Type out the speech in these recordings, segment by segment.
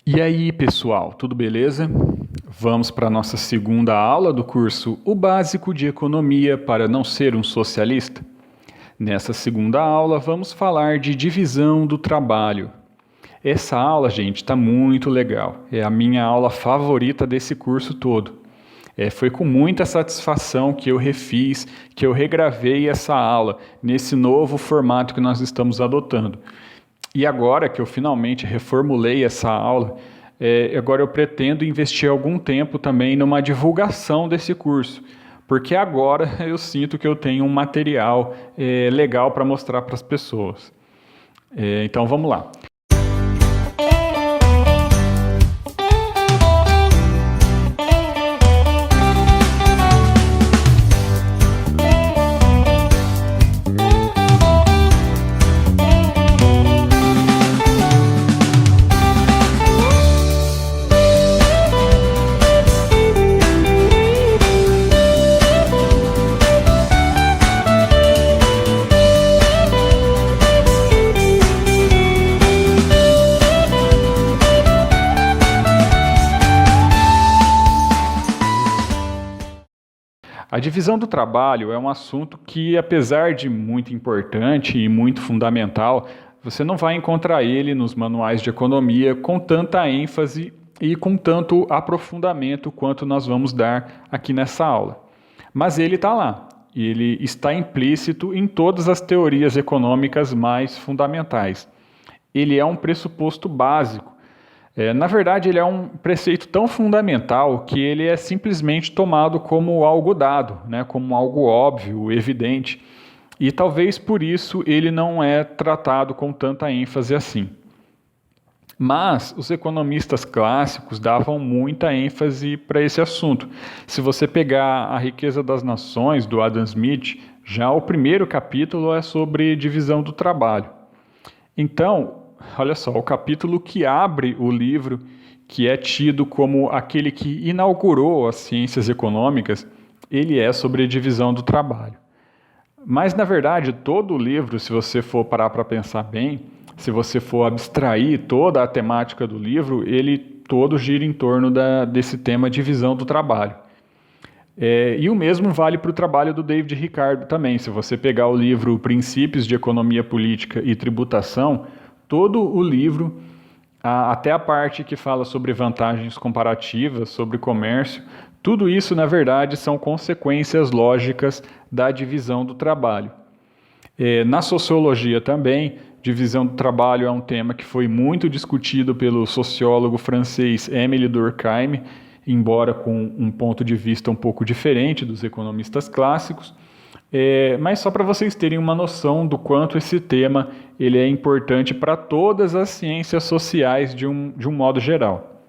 E aí, pessoal, tudo beleza? Vamos para a nossa segunda aula do curso O Básico de Economia para não ser um socialista? Nessa segunda aula, vamos falar de divisão do trabalho. Essa aula, gente, está muito legal. É a minha aula favorita desse curso todo. Foi com muita satisfação que eu refiz, que eu regravei essa aula nesse novo formato que nós estamos adotando. E agora que eu finalmente reformulei essa aula, agora eu pretendo investir algum tempo também numa divulgação desse curso, porque agora eu sinto que eu tenho um material legal para mostrar para as pessoas. Então vamos lá. A divisão do trabalho é um assunto que, apesar de muito importante e muito fundamental, você não vai encontrar ele nos manuais de economia com tanta ênfase e com tanto aprofundamento quanto nós vamos dar aqui nessa aula. Mas ele está lá, e ele está implícito em todas as teorias econômicas mais fundamentais. Ele é um pressuposto básico. Na verdade, ele é um preceito tão fundamental que ele é simplesmente tomado como algo dado, né, como algo óbvio, evidente, e talvez por isso ele não é tratado com tanta ênfase assim. Mas os economistas clássicos davam muita ênfase para esse assunto. Se você pegar A Riqueza das Nações, do Adam Smith, já o primeiro capítulo é sobre divisão do trabalho. Então, olha só, o capítulo que abre o livro, que é tido como aquele que inaugurou as ciências econômicas, ele é sobre a divisão do trabalho. Mas, na verdade, todo o livro, se você for parar para pensar bem, se você for abstrair toda a temática do livro, ele todo gira em torno desse tema divisão do trabalho. E o mesmo vale para o trabalho do David Ricardo também. Se você pegar o livro Princípios de Economia Política e Tributação, todo o livro, até a parte que fala sobre vantagens comparativas, sobre comércio, tudo isso, na verdade, são consequências lógicas da divisão do trabalho. Na sociologia também, divisão do trabalho é um tema que foi muito discutido pelo sociólogo francês Émile Durkheim, embora com um ponto de vista um pouco diferente dos economistas clássicos. Mas só para vocês terem uma noção do quanto esse tema ele é importante para todas as ciências sociais de um modo geral.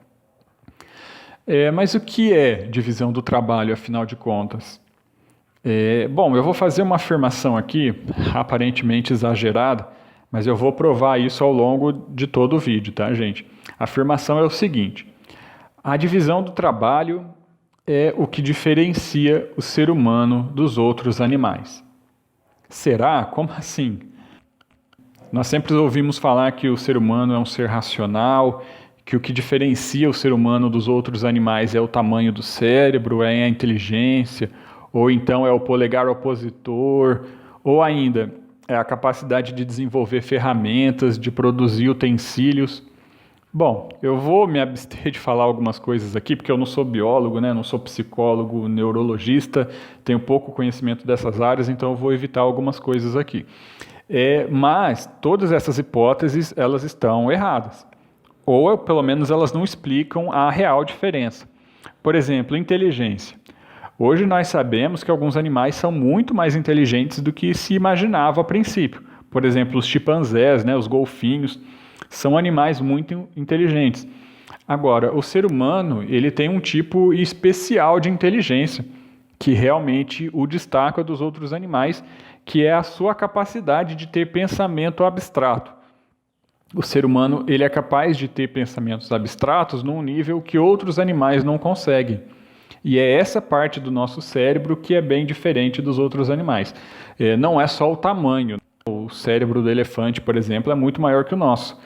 Mas o que é divisão do trabalho, afinal de contas? Bom, eu vou fazer uma afirmação aqui, aparentemente exagerada, mas eu vou provar isso ao longo de todo o vídeo, tá, gente? A afirmação é o seguinte: a divisão do trabalho é o que diferencia o ser humano dos outros animais. Será? Como assim? Nós sempre ouvimos falar que o ser humano é um ser racional, que o que diferencia o ser humano dos outros animais é o tamanho do cérebro, é a inteligência, ou então é o polegar opositor, ou ainda é a capacidade de desenvolver ferramentas, de produzir utensílios. Bom, eu vou me abster de falar algumas coisas aqui, porque eu não sou biólogo, né? Não sou psicólogo, neurologista, tenho pouco conhecimento dessas áreas, então eu vou evitar algumas coisas aqui. Mas todas essas hipóteses, elas estão erradas, ou pelo menos elas não explicam a real diferença. Por exemplo, inteligência. Hoje nós sabemos que alguns animais são muito mais inteligentes do que se imaginava a princípio. Por exemplo, os chimpanzés, né? Os golfinhos, são animais muito inteligentes. Agora, o ser humano, ele tem um tipo especial de inteligência, que realmente o destaca dos outros animais, que é a sua capacidade de ter pensamento abstrato. O ser humano, ele é capaz de ter pensamentos abstratos num nível que outros animais não conseguem. E é essa parte do nosso cérebro que é bem diferente dos outros animais. Não é só o tamanho. O cérebro do elefante, por exemplo, é muito maior que o nosso.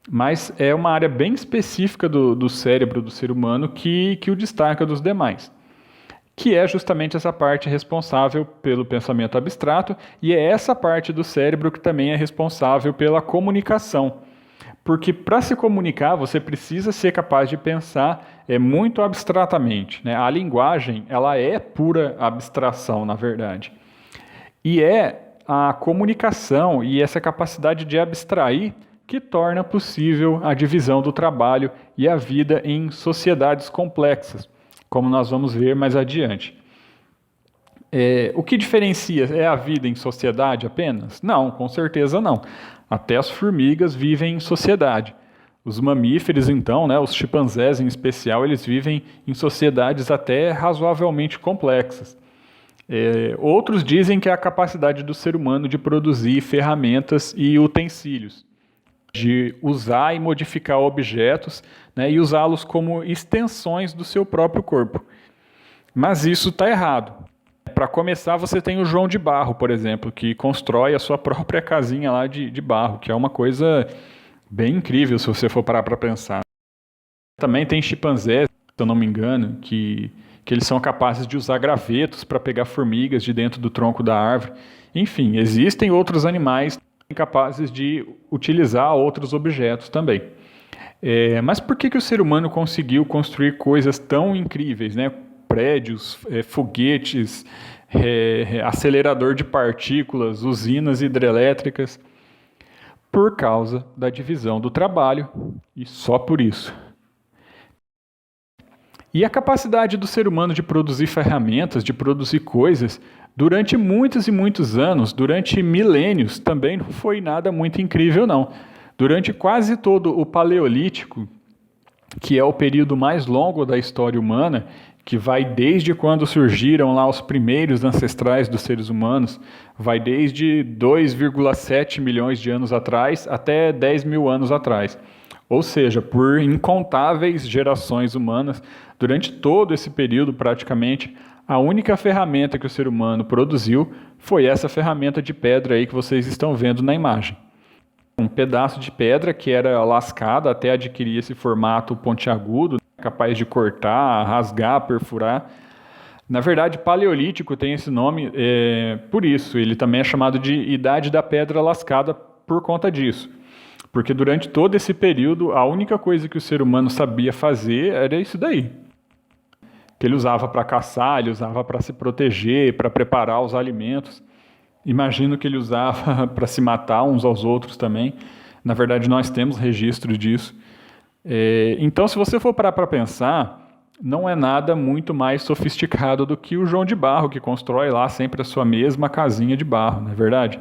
mas é uma área bem específica do cérebro do ser humano que o destaca dos demais, que é justamente essa parte responsável pelo pensamento abstrato, e é essa parte do cérebro que também é responsável pela comunicação. Porque para se comunicar, você precisa ser capaz de pensar muito abstratamente, né? A linguagem, ela é pura abstração, na verdade. E é a comunicação e essa capacidade de abstrair que torna possível a divisão do trabalho e a vida em sociedades complexas, como nós vamos ver mais adiante. O que diferencia é a vida em sociedade apenas? Não, com certeza não. Até as formigas vivem em sociedade. Os mamíferos, então, né, os chimpanzés em especial, eles vivem em sociedades até razoavelmente complexas. Outros dizem que é a capacidade do ser humano de produzir ferramentas e utensílios, de usar e modificar objetos, né, e usá-los como extensões do seu próprio corpo. Mas isso está errado. Para começar, você tem o João de Barro, por exemplo, que constrói a sua própria casinha lá de barro, que é uma coisa bem incrível se você for parar para pensar. Também tem chimpanzés, se eu não me engano, que eles são capazes de usar gravetos para pegar formigas de dentro do tronco da árvore. Enfim, existem outros animais capazes de utilizar outros objetos também. Mas por que o ser humano conseguiu construir coisas tão incríveis, né? Prédios, foguetes, acelerador de partículas, usinas hidrelétricas? Por causa da divisão do trabalho, e só por isso. E a capacidade do ser humano de produzir ferramentas, de produzir coisas, durante muitos e muitos anos, durante milênios, também não foi nada muito incrível, não. Durante quase todo o Paleolítico, que é o período mais longo da história humana, que vai desde quando surgiram lá os primeiros ancestrais dos seres humanos, vai desde 2,7 milhões de anos atrás até 10 mil anos atrás. Ou seja, por incontáveis gerações humanas, durante todo esse período praticamente, a única ferramenta que o ser humano produziu foi essa ferramenta de pedra aí que vocês estão vendo na imagem. Um pedaço de pedra que era lascada até adquirir esse formato pontiagudo, capaz de cortar, rasgar, perfurar. Na verdade, Paleolítico tem esse nome por isso. Ele também é chamado de Idade da Pedra Lascada por conta disso. Porque durante todo esse período, a única coisa que o ser humano sabia fazer era isso daí. Que ele usava para caçar, ele usava para se proteger, para preparar os alimentos. Imagino que ele usava para se matar uns aos outros também. Na verdade, nós temos registro disso. Então, se você for parar para pensar, não é nada muito mais sofisticado do que o João de Barro, que constrói lá sempre a sua mesma casinha de barro, não é verdade?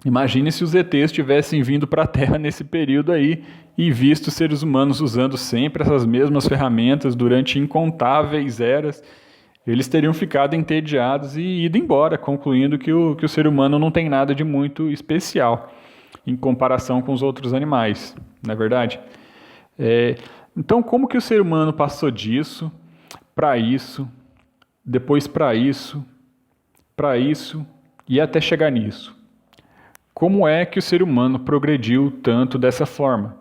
Imagine se os ETs tivessem vindo para a Terra nesse período aí e visto seres humanos usando sempre essas mesmas ferramentas durante incontáveis eras. Eles teriam ficado entediados e ido embora, concluindo que o ser humano não tem nada de muito especial em comparação com os outros animais, não é verdade? Então, como que o ser humano passou disso para isso, depois para isso e até chegar nisso? Como é que o ser humano progrediu tanto dessa forma?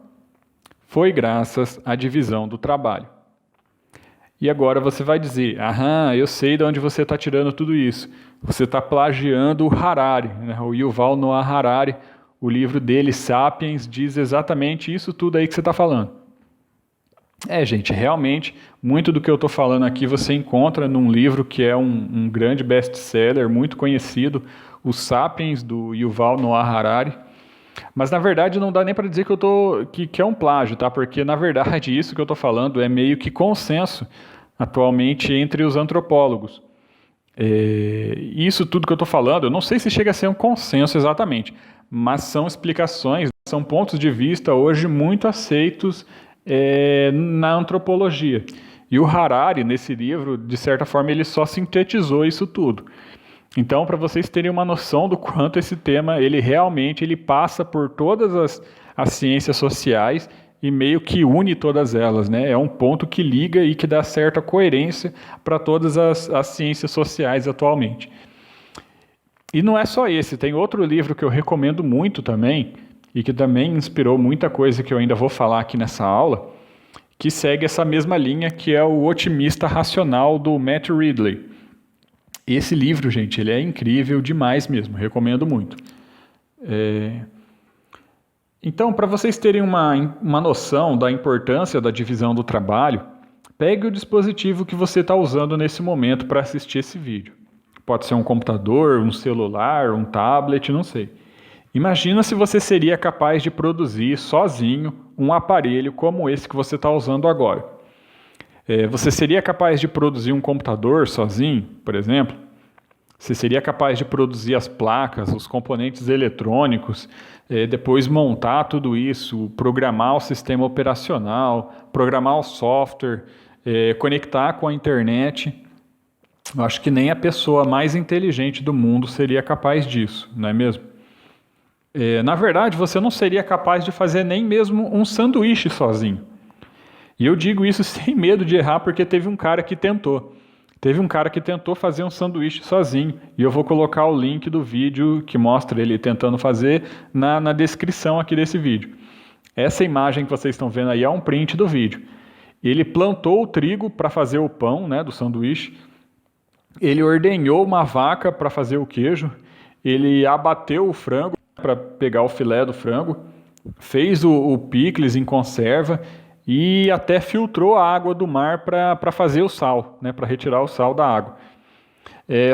Foi graças à divisão do trabalho. E agora você vai dizer, eu sei de onde você está tirando tudo isso. Você está plagiando o Harari, né? O Yuval Noah Harari, o livro dele, Sapiens, diz exatamente isso tudo aí que você está falando. Gente, realmente, muito do que eu estou falando aqui você encontra num livro que é um grande best-seller, muito conhecido, o Sapiens, do Yuval Noah Harari. Mas, na verdade, não dá nem para dizer que é um plágio, tá? Porque, na verdade, isso que eu estou falando é meio que consenso atualmente entre os antropólogos. Isso tudo que eu estou falando, eu não sei se chega a ser um consenso exatamente, mas são explicações, são pontos de vista hoje muito aceitos na antropologia. E o Harari, nesse livro, de certa forma, ele só sintetizou isso tudo. Então, para vocês terem uma noção do quanto esse tema, ele realmente passa por todas as ciências sociais e meio que une todas elas, né? É um ponto que liga e que dá certa coerência para todas as ciências sociais atualmente. E não é só esse, tem outro livro que eu recomendo muito também, e que também inspirou muita coisa que eu ainda vou falar aqui nessa aula, que segue essa mesma linha, que é o Otimista Racional, do Matt Ridley. Esse livro, gente, ele é incrível demais mesmo, recomendo muito. Então, para vocês terem uma noção da importância da divisão do trabalho, pegue o dispositivo que você está usando nesse momento para assistir esse vídeo. Pode ser um computador, um celular, um tablet, não sei. Imagina se você seria capaz de produzir sozinho um aparelho como esse que você está usando agora. Você seria capaz de produzir um computador sozinho, por exemplo? Você seria capaz de produzir as placas, os componentes eletrônicos, depois montar tudo isso, programar o sistema operacional, programar o software, conectar com a internet? Eu acho que nem a pessoa mais inteligente do mundo seria capaz disso, não é mesmo? Na verdade, você não seria capaz de fazer nem mesmo um sanduíche sozinho. E eu digo isso sem medo de errar, porque teve um cara que tentou. Teve um cara que tentou fazer um sanduíche sozinho, e eu vou colocar o link do vídeo que mostra ele tentando fazer na descrição aqui desse vídeo. Essa imagem que vocês estão vendo aí é um print do vídeo. Ele plantou o trigo para fazer o pão, né, do sanduíche. Ele ordenhou uma vaca para fazer o queijo. Ele abateu o frango para pegar o filé do frango. Fez o picles em conserva. E até filtrou a água do mar para fazer o sal, né, para retirar o sal da água.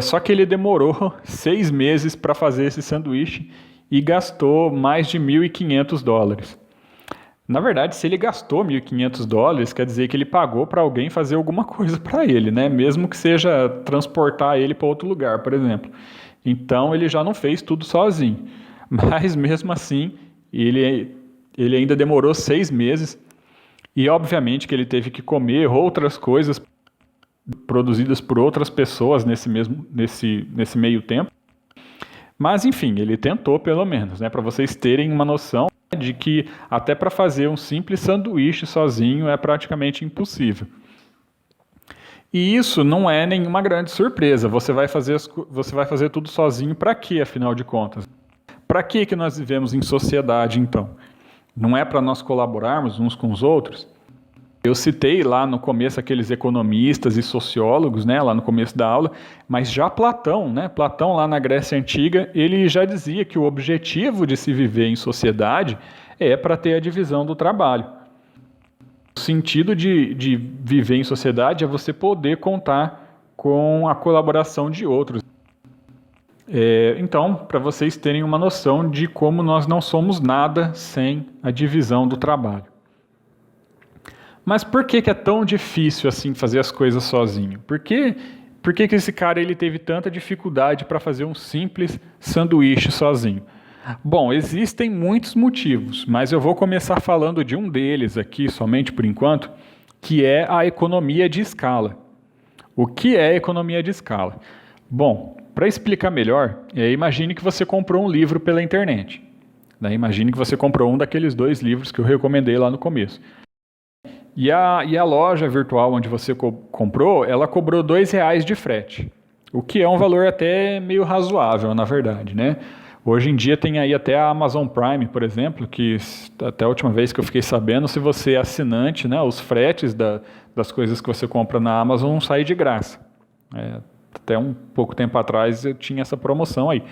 Só que ele demorou 6 meses para fazer esse sanduíche e gastou mais de $1.500. Na verdade, se ele gastou $1.500, quer dizer que ele pagou para alguém fazer alguma coisa para ele, né? Mesmo que seja transportar ele para outro lugar, por exemplo. Então, ele já não fez tudo sozinho. Mas, mesmo assim, ele ainda demorou 6 meses. E, obviamente, que ele teve que comer outras coisas produzidas por outras pessoas nesse meio tempo. Mas, enfim, ele tentou pelo menos, né? Para vocês terem uma noção de que até para fazer um simples sanduíche sozinho é praticamente impossível. E isso não é nenhuma grande surpresa. Você vai fazer tudo sozinho para quê, afinal de contas? Para que nós vivemos em sociedade, então? Não é para nós colaborarmos uns com os outros? Eu citei lá no começo aqueles economistas e sociólogos, né, lá no começo da aula, mas já Platão, né, Platão lá na Grécia Antiga, ele já dizia que o objetivo de se viver em sociedade é para ter a divisão do trabalho. O sentido de viver em sociedade é você poder contar com a colaboração de outros. Então, para vocês terem uma noção de como nós não somos nada sem a divisão do trabalho. Mas por que é tão difícil assim fazer as coisas sozinho? Por que esse cara ele teve tanta dificuldade para fazer um simples sanduíche sozinho? Bom, existem muitos motivos, mas eu vou começar falando de um deles aqui, somente por enquanto, que é a economia de escala. O que é economia de escala? Bom, para explicar melhor, imagine que você comprou um livro pela internet. Né? Imagine que você comprou um daqueles 2 livros que eu recomendei lá no começo. E a loja virtual onde você comprou, ela cobrou R$2 de frete, o que é um valor até meio razoável, na verdade, né? Hoje em dia tem aí até a Amazon Prime, por exemplo, que até a última vez que eu fiquei sabendo, se você é assinante, né, os fretes das coisas que você compra na Amazon saem de graça. Até um pouco tempo atrás eu tinha essa promoção aí.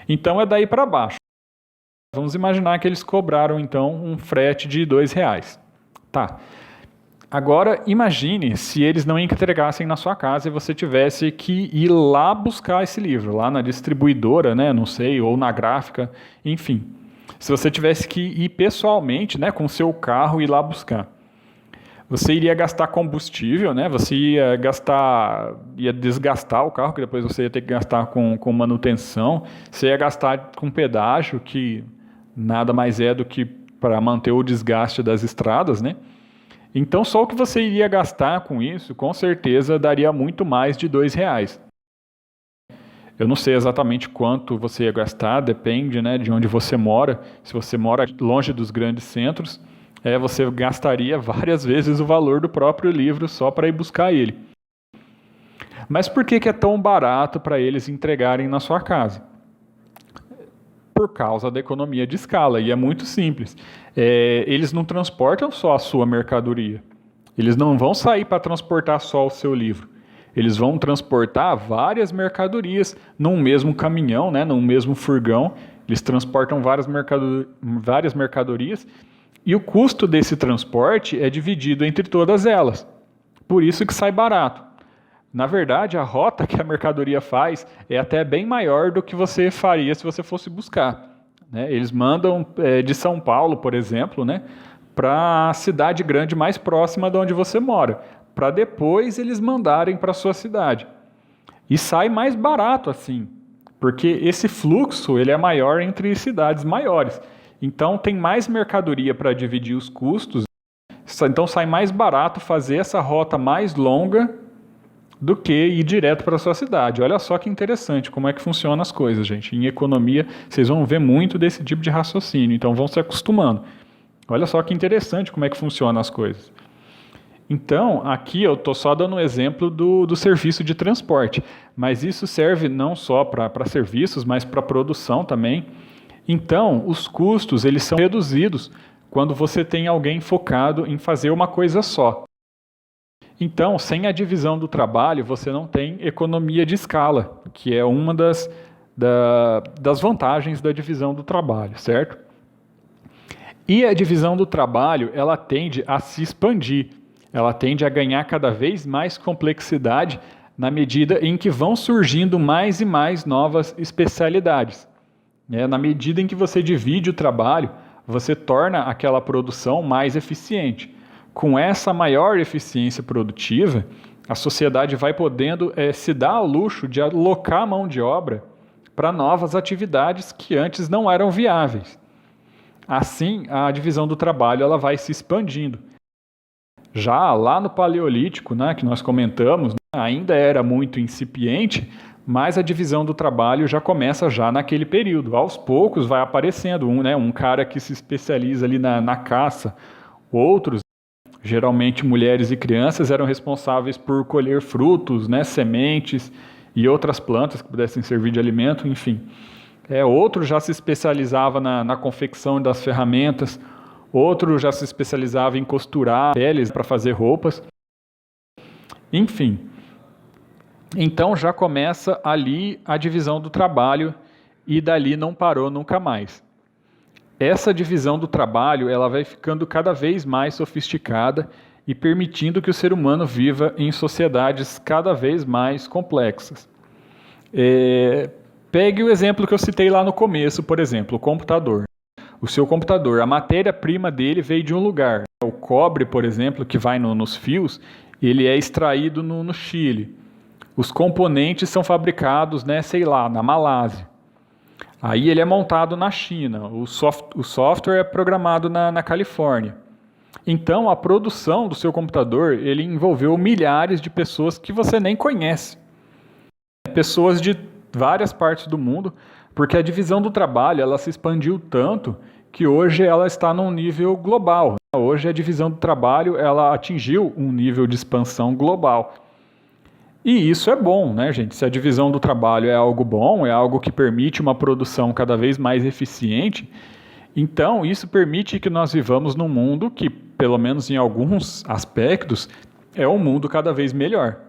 Então é daí para baixo. Vamos imaginar que eles cobraram então um frete de R$2. Tá. Agora, imagine se eles não entregassem na sua casa e você tivesse que ir lá buscar esse livro, lá na distribuidora, né, não sei, ou na gráfica, enfim. Se você tivesse que ir pessoalmente, né, com o seu carro e ir lá buscar. Você iria gastar combustível, né, você ia desgastar o carro, que depois você ia ter que gastar com manutenção, você ia gastar com pedágio, que nada mais é do que para manter o desgaste das estradas, né? Então, só o que você iria gastar com isso, com certeza, daria muito mais de R$2. Eu não sei exatamente quanto você ia gastar, depende, né, de onde você mora. Se você mora longe dos grandes centros, você gastaria várias vezes o valor do próprio livro só para ir buscar ele. Mas por que é tão barato para eles entregarem na sua casa? por causa da economia de escala, e é muito simples. Eles não transportam só a sua mercadoria, eles não vão sair para transportar só o seu livro, eles vão transportar várias mercadorias num mesmo caminhão, né, num mesmo furgão, eles transportam várias mercadorias, e o custo desse transporte é dividido entre todas elas, por isso que sai barato. Na verdade, a rota que a mercadoria faz é até bem maior do que você faria se você fosse buscar, né? Eles mandam de São Paulo, por exemplo, né, para a cidade grande mais próxima de onde você mora, para depois eles mandarem para a sua cidade. E sai mais barato assim, porque esse fluxo ele é maior entre cidades maiores. Então tem mais mercadoria para dividir os custos, então sai mais barato fazer essa rota mais longa do que ir direto para a sua cidade. Olha só que interessante como é que funcionam as coisas, gente. Em economia, vocês vão ver muito desse tipo de raciocínio, então vão se acostumando. Olha só que interessante como é que funcionam as coisas. Então, aqui eu estou só dando um exemplo do serviço de transporte, mas isso serve não só para serviços, mas para produção também. Então, os custos eles são reduzidos quando você tem alguém focado em fazer uma coisa só. Então, sem a divisão do trabalho, você não tem economia de escala, que é uma das vantagens da divisão do trabalho, certo? E a divisão do trabalho, ela tende a se expandir, ela tende a ganhar cada vez mais complexidade na medida em que vão surgindo mais e mais novas especialidades. Na medida em que você divide o trabalho, você torna aquela produção mais eficiente. Com essa maior eficiência produtiva, a sociedade vai podendo se dar ao luxo de alocar mão de obra para novas atividades que antes não eram viáveis. Assim, a divisão do trabalho ela vai se expandindo. Já lá no Paleolítico, né, que nós comentamos, ainda era muito incipiente, mas a divisão do trabalho já começa já naquele período. Aos poucos vai aparecendo um cara que se especializa ali na caça, outros, geralmente mulheres e crianças, eram responsáveis por colher frutos, né, sementes e outras plantas que pudessem servir de alimento, enfim. Outro já se especializava na confecção das ferramentas, outro já se especializava em costurar peles para fazer roupas, enfim. Então já começa ali a divisão do trabalho e dali não parou nunca mais. Essa divisão do trabalho ela vai ficando cada vez mais sofisticada e permitindo que o ser humano viva em sociedades cada vez mais complexas. Pegue o exemplo que eu citei lá no começo, por exemplo, o computador. O seu computador, a matéria-prima dele veio de um lugar. O cobre, por exemplo, que vai nos fios, ele é extraído no Chile. Os componentes são fabricados, na Malásia. Aí ele é montado na China. O software é programado na Califórnia. Então, a produção do seu computador, ele envolveu milhares de pessoas que você nem conhece. Pessoas de várias partes do mundo, porque a divisão do trabalho ela se expandiu tanto que hoje ela está num nível global. Hoje a divisão do trabalho ela atingiu um nível de expansão global. E isso é bom, né, gente? Se a divisão do trabalho é algo bom, é algo que permite uma produção cada vez mais eficiente, então isso permite que nós vivamos num mundo que, pelo menos em alguns aspectos, é um mundo cada vez melhor.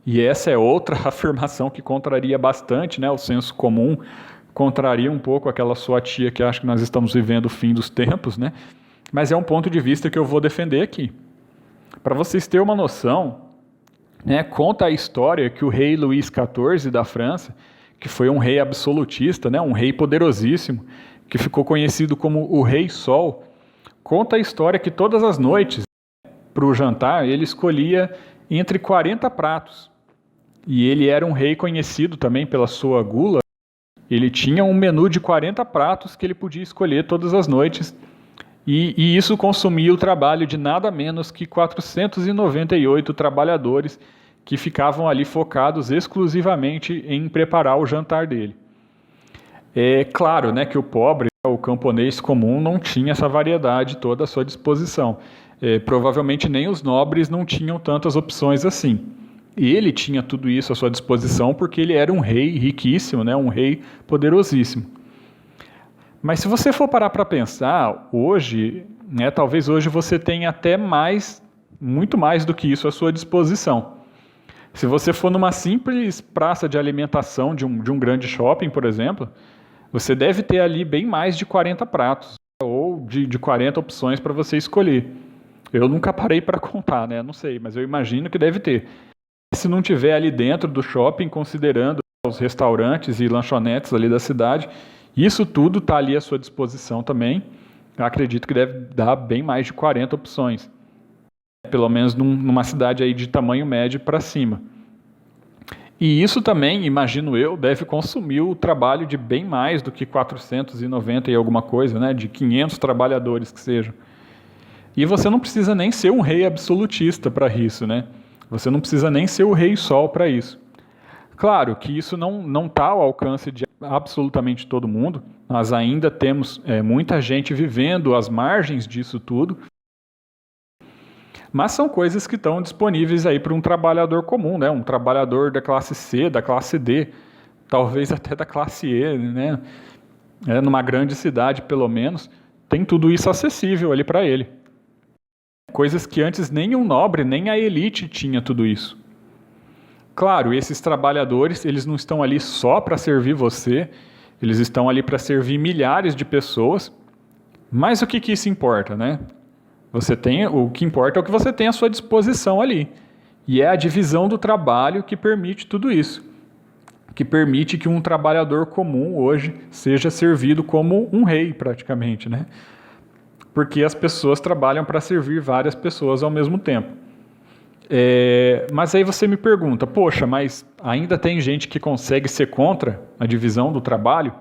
E essa é outra afirmação que contraria bastante, né, o senso comum, contraria um pouco aquela sua tia que acha que nós estamos vivendo o fim dos tempos, né? Mas é um ponto de vista que eu vou defender aqui. Para vocês terem uma noção, conta a história que o rei Luís XIV da França, que foi um rei absolutista, um rei poderosíssimo, que ficou conhecido como o Rei Sol, conta a história que todas as noites, para o jantar, ele escolhia entre 40 pratos. E ele era um rei conhecido também pela sua gula. Ele tinha um menu de 40 pratos que ele podia escolher todas as noites. E isso consumia o trabalho de nada menos que 498 trabalhadores que ficavam ali focados exclusivamente em preparar o jantar dele. É claro, que o pobre, o camponês comum, não tinha essa variedade toda à sua disposição. Provavelmente nem os nobres não tinham tantas opções assim. Ele tinha tudo isso à sua disposição porque ele era um rei riquíssimo, um rei poderosíssimo. Mas se você for parar para pensar, hoje, né, talvez hoje você tenha até muito mais do que isso à sua disposição. Se você for numa simples praça de alimentação de um grande shopping, por exemplo, você deve ter ali bem mais de 40 pratos, ou de 40 opções para você escolher. Eu nunca parei para contar, né? Não sei, mas eu imagino que deve ter. Se não tiver ali dentro do shopping, considerando os restaurantes e lanchonetes ali da cidade, isso tudo está ali à sua disposição também. Eu acredito que deve dar bem mais de 40 opções. Pelo menos numa cidade aí de tamanho médio para cima. E isso também, imagino eu, deve consumir o trabalho de bem mais do que 490 e alguma coisa, né? De 500 trabalhadores que sejam. E você não precisa nem ser um rei absolutista para isso, né? Você não precisa nem ser o rei sol para isso. Claro que isso não está ao alcance de absolutamente todo mundo. Nós ainda temos muita gente vivendo às margens disso tudo. Mas são coisas que estão disponíveis aí para um trabalhador comum, né? Um trabalhador da classe C, da classe D, talvez até da classe E, né? Numa grande cidade, pelo menos, tem tudo isso acessível ali para ele. Coisas que antes nem um nobre, nem a elite tinha tudo isso. Claro, esses trabalhadores, eles não estão ali só para servir você, eles estão ali para servir milhares de pessoas, mas o que isso importa, né? O que importa é o que você tem à sua disposição ali. E é a divisão do trabalho que permite tudo isso. Que permite que um trabalhador comum hoje seja servido como um rei, praticamente, né? Porque as pessoas trabalham para servir várias pessoas ao mesmo tempo. Mas aí você me pergunta, poxa, mas ainda tem gente que consegue ser contra a divisão do trabalho?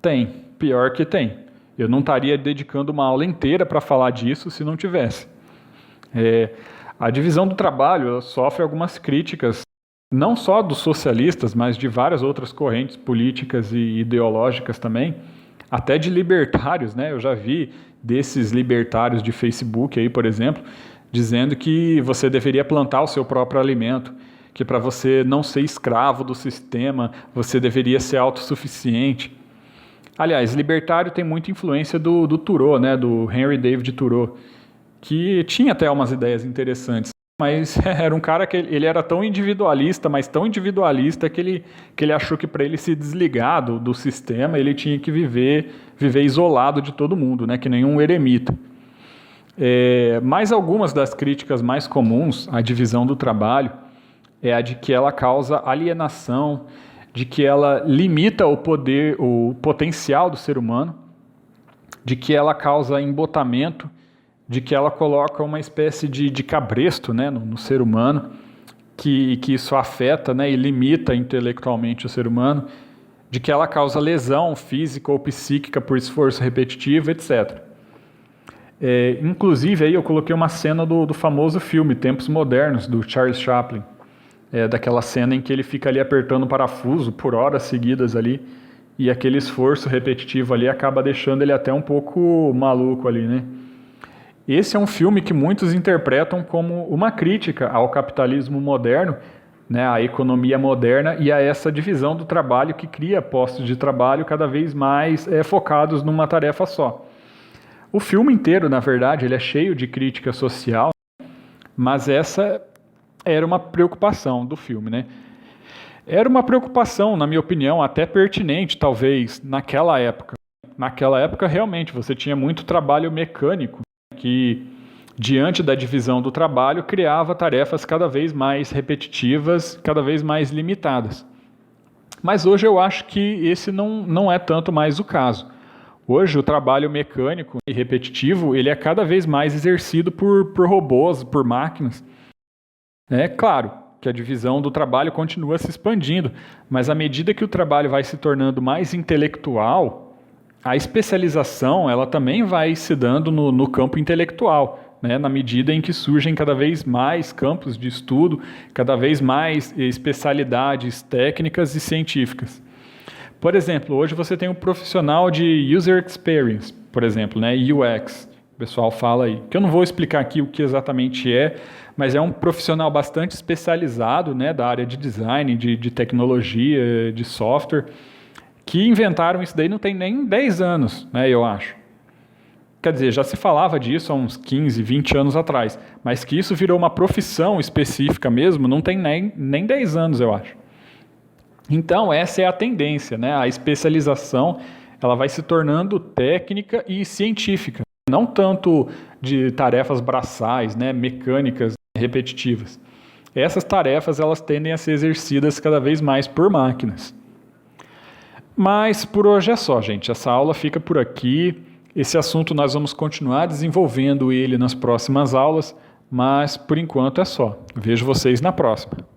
Tem, pior que tem. Eu não estaria dedicando uma aula inteira para falar disso se não tivesse. A divisão do trabalho sofre algumas críticas, não só dos socialistas, mas de várias outras correntes políticas e ideológicas também, até de libertários, né? Eu já vi desses libertários de Facebook aí, por exemplo, dizendo que você deveria plantar o seu próprio alimento, que para você não ser escravo do sistema, você deveria ser autossuficiente. Aliás, libertário tem muita influência do Thoreau, né, do Henry David Thoreau, que tinha até umas ideias interessantes, mas era um cara que ele era tão individualista, mas tão individualista que ele achou que para ele se desligar do sistema, ele tinha que viver isolado de todo mundo, né, que nem um eremita. Mas algumas das críticas mais comuns à divisão do trabalho é a de que ela causa alienação, de que ela limita o poder, o potencial do ser humano, de que ela causa embotamento, de que ela coloca uma espécie de cabresto, né, no ser humano, que isso afeta, né, e limita intelectualmente o ser humano, de que ela causa lesão física ou psíquica por esforço repetitivo, etc. Inclusive, aí eu coloquei uma cena do famoso filme Tempos Modernos, do Charles Chaplin, daquela cena em que ele fica ali apertando o parafuso por horas seguidas ali, e aquele esforço repetitivo ali acaba deixando ele até um pouco maluco ali, né? Esse é um filme que muitos interpretam como uma crítica ao capitalismo moderno, né, à economia moderna e a essa divisão do trabalho que cria postos de trabalho cada vez mais focados numa tarefa só. O filme inteiro, na verdade, ele é cheio de crítica social, mas essa era uma preocupação do filme, né? Era uma preocupação, na minha opinião, até pertinente, talvez, naquela época. Naquela época, realmente, você tinha muito trabalho mecânico, que, diante da divisão do trabalho, criava tarefas cada vez mais repetitivas, cada vez mais limitadas. Mas hoje eu acho que esse não é tanto mais o caso. Hoje o trabalho mecânico e repetitivo ele é cada vez mais exercido por robôs, por máquinas. É claro que a divisão do trabalho continua se expandindo, mas à medida que o trabalho vai se tornando mais intelectual, a especialização ela também vai se dando no campo intelectual, né? Na medida em que surgem cada vez mais campos de estudo, cada vez mais especialidades técnicas e científicas. Por exemplo, hoje você tem um profissional de User Experience, por exemplo, né? UX, o pessoal fala aí, que eu não vou explicar aqui o que exatamente é, mas é um profissional bastante especializado, né, da área de design, de tecnologia, de software, que inventaram isso daí não tem nem 10 anos, né, eu acho. Quer dizer, já se falava disso há uns 15, 20 anos atrás, mas que isso virou uma profissão específica mesmo, não tem nem 10 anos, eu acho. Então, essa é a tendência, né? A especialização ela vai se tornando técnica e científica, não tanto de tarefas braçais, né, mecânicas, repetitivas. Essas tarefas elas tendem a ser exercidas cada vez mais por máquinas. Mas por hoje é só, gente. Essa aula fica por aqui. Esse assunto nós vamos continuar desenvolvendo ele nas próximas aulas, mas por enquanto é só. Vejo vocês na próxima.